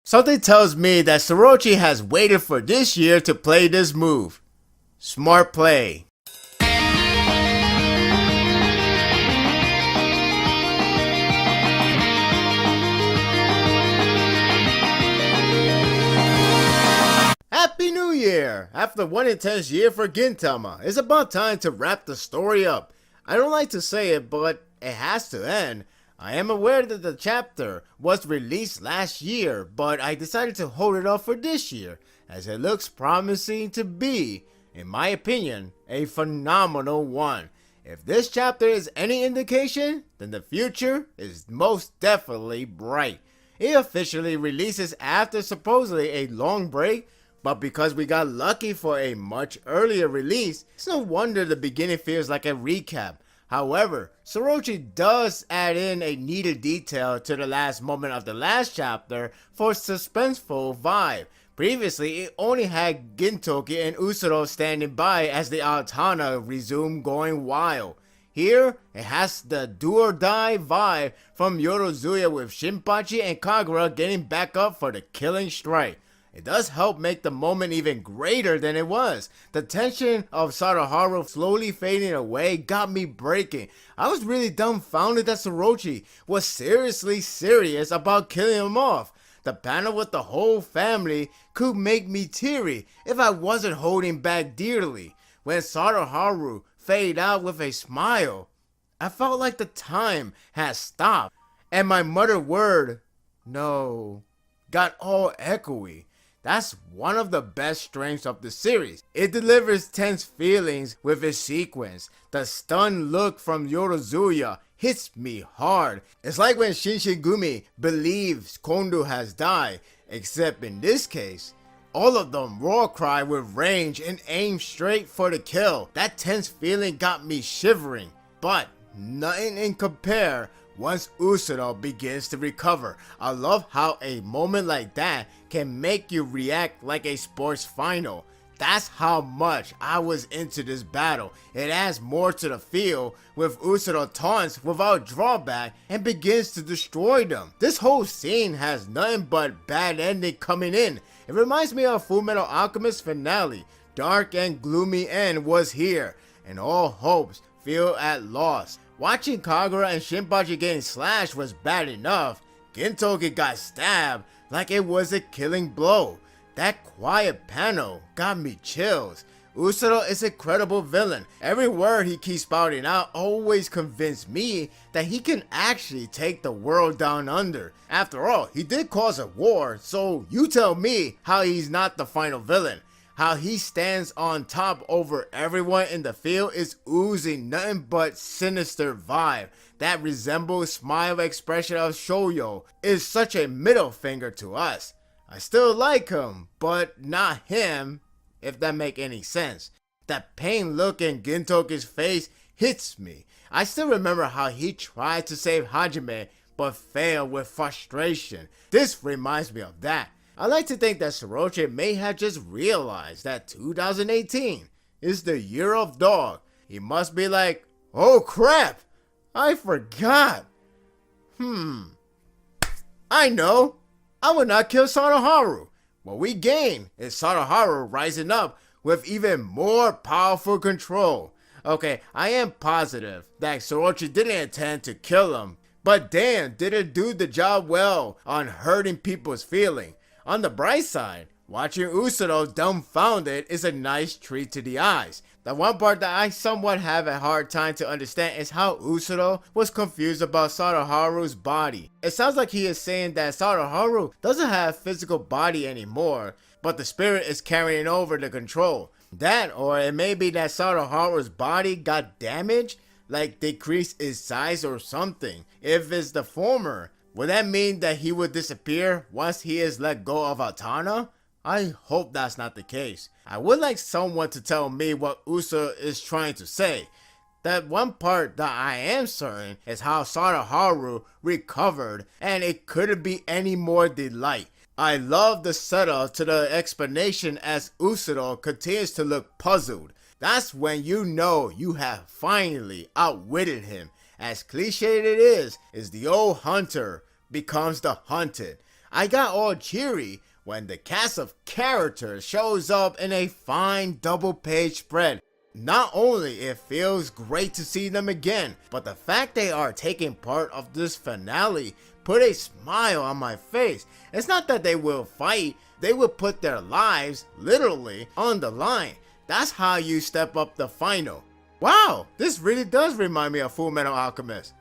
Something tells me that Sorochi has waited for this year to play this move. Smart play. Happy New Year! After one intense year for Gintama, it's about time to wrap the story up. I don't like to say it, but it has to end. I am aware that the chapter was released last year, but I decided to hold it off for this year, as it looks promising to be, in my opinion, a phenomenal one. If this chapter is any indication, then the future is most definitely bright. It officially releases after supposedly a long break, but because we got lucky for a much earlier release, it's no wonder the beginning feels like a recap. However, Sorochi does add in a needed detail to the last moment of the last chapter for suspenseful vibe. Previously, it only had Gintoki and Usuro standing by as the Altana resumed going wild. Here, it has the do-or-die vibe from Yorozuya with Shinpachi and Kagura getting back up for the killing strike. It does help make the moment even greater than it was. The tension of Sadaharu slowly fading away got me breaking. I was really dumbfounded that Sorochi was seriously serious about killing him off. The panel with the whole family could make me teary if I wasn't holding back dearly. When Sadaharu faded out with a smile, I felt like the time had stopped, and my muttered word, "no," got all echoey. That's one of the best strengths of the series. It delivers tense feelings with its sequence. The stunned look from Yorozuya hits me hard. It's like when Shinshigumi believes Kondo has died, except in this case, all of them raw cry with range and aim straight for the kill. That tense feeling got me shivering, but nothing in compare once Usuro begins to recover. I love how a moment like that can make you react like a sports final. That's how much I was into this battle. It adds more to the feel with Usuro taunts without drawback and begins to destroy them. This whole scene has nothing but bad ending coming in. It reminds me of Fullmetal Alchemist finale. Dark and gloomy end was here, and all hopes feel at loss. Watching Kagura and Shinpachi getting slashed was bad enough. Gintoki got stabbed like it was a killing blow. That quiet panel got me chills. Usuro is a credible villain. Every word he keeps spouting out always convinced me that he can actually take the world down under. After all, he did cause a war, so you tell me how he's not the final villain. How he stands on top over everyone in the field is oozing nothing but sinister vibe. That resembles smile expression of Shoyo is such a middle finger to us. I still like him, but not him, if that make any sense. That pain look in Gintoki's face hits me. I still remember how he tried to save Hajime, but failed with frustration. This reminds me of that. I like to think that Sorochi may have just realized that 2018 is the year of dog. He must be like, oh crap, I forgot. I know. I would not kill Sadaharu. What we gain is Sadaharu rising up with even more powerful control. Okay, I am positive that Sorochi didn't intend to kill him, but damn, did it do the job well on hurting people's feelings. On the bright side, watching Usuro dumbfounded is a nice treat to the eyes. The one part that I somewhat have a hard time to understand is how Usuro was confused about Sadaharu's body. It sounds like he is saying that Sadaharu doesn't have a physical body anymore, but the spirit is carrying over the control. That, or it may be that Sadaharu's body got damaged, like decreased its size or something. If it's the former, would that mean that he would disappear once he is let go of Altana? I hope that's not the case. I would like someone to tell me what Usuro is trying to say. That one part that I am certain is how Sadaharu recovered, and it couldn't be any more delight. I love the setup to the explanation as Usuro continues to look puzzled. That's when you know you have finally outwitted him. As cliched it is the old hunter becomes the hunted. I got all cheery when the cast of characters shows up in a fine double-page spread. Not only it feels great to see them again, but the fact they are taking part of this finale put a smile on my face. It's not that they will fight, they will put their lives, literally, on the line. That's how you step up the final. Wow, this really does remind me of Fullmetal Alchemist.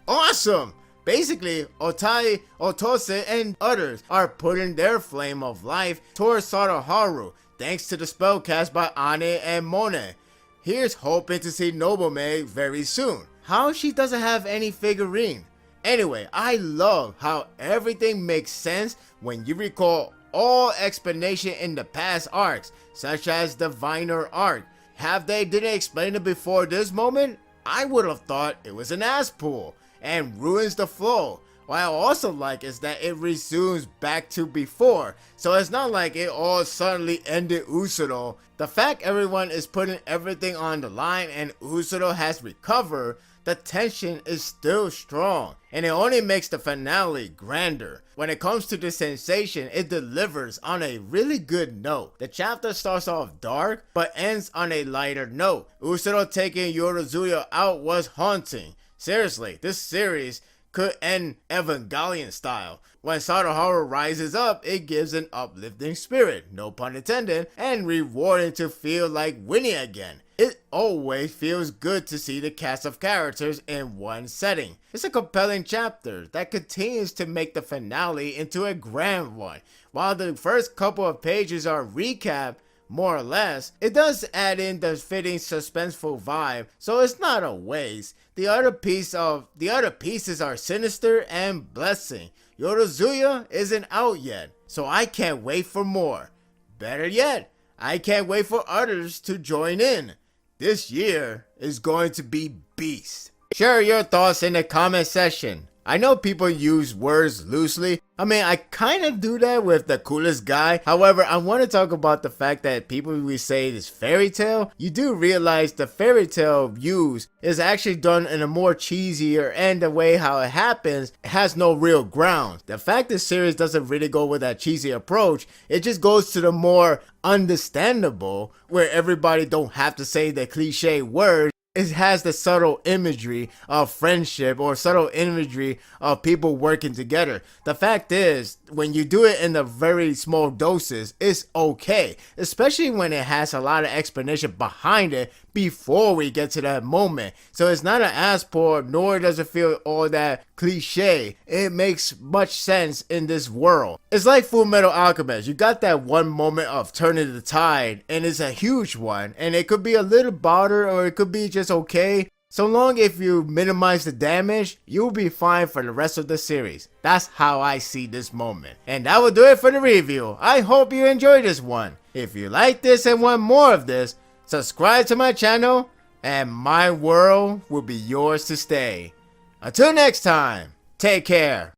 Awesome! Basically, Otai, Otose, and others are putting their flame of life towards Sadaharu, thanks to the spell cast by Ane and Mone. Here's hoping to see Nobome very soon. How she doesn't have any figurine. Anyway, I love how everything makes sense when you recall all explanation in the past arcs, such as the Viner arc. Have they didn't explain it before this moment? I would have thought it was an ass pull and ruins the flow. What I also like is that it resumes back to before, so it's not like it all suddenly ended Usono. The fact everyone is putting everything on the line and Usono has recovered, the tension is still strong, and it only makes the finale grander. When it comes to the sensation, it delivers on a really good note. The chapter starts off dark, but ends on a lighter note. Usono taking Yorozuya out was haunting. Seriously, this series could end Evangelion style. When Sadaharu rises up, it gives an uplifting spirit, no pun intended, and rewarding to feel like winning again. It always feels good to see the cast of characters in one setting. It's a compelling chapter that continues to make the finale into a grand one. While the first couple of pages are recap, more or less, it does add in the fitting suspenseful vibe, so it's not a waste. The other pieces are sinister and blessing. Yorozuya isn't out yet, so I can't wait for more. Better yet, I can't wait for others to join in. This year is going to be beast. Share your thoughts in the comment section. I know people use words loosely. I mean, I kind of do that with the coolest guy. However, I want to talk about the fact that people will say this fairy tale. You do realize the fairy tale used is actually done in a more cheesier, and the way how it happens has no real grounds. The fact this series doesn't really go with that cheesy approach, it just goes to the more understandable, where everybody don't have to say the cliche words. It has the subtle imagery of friendship or subtle imagery of people working together. The fact is, when you do it in the very small doses, it's okay. Especially when it has a lot of explanation behind it before we get to that moment. So it's not an ass pour, nor does it feel all that cliche. It makes much sense in this world. It's like Fullmetal Alchemist. You got that one moment of turning the tide, and it's a huge one, and it could be a little bother or it could be just okay. So long if you minimize the damage, you'll be fine for the rest of the series. That's how I see this moment. And that will do it for the review. I hope you enjoyed this one. If you like this and want more of this, subscribe to my channel and my world will be yours to stay. Until next time, take care.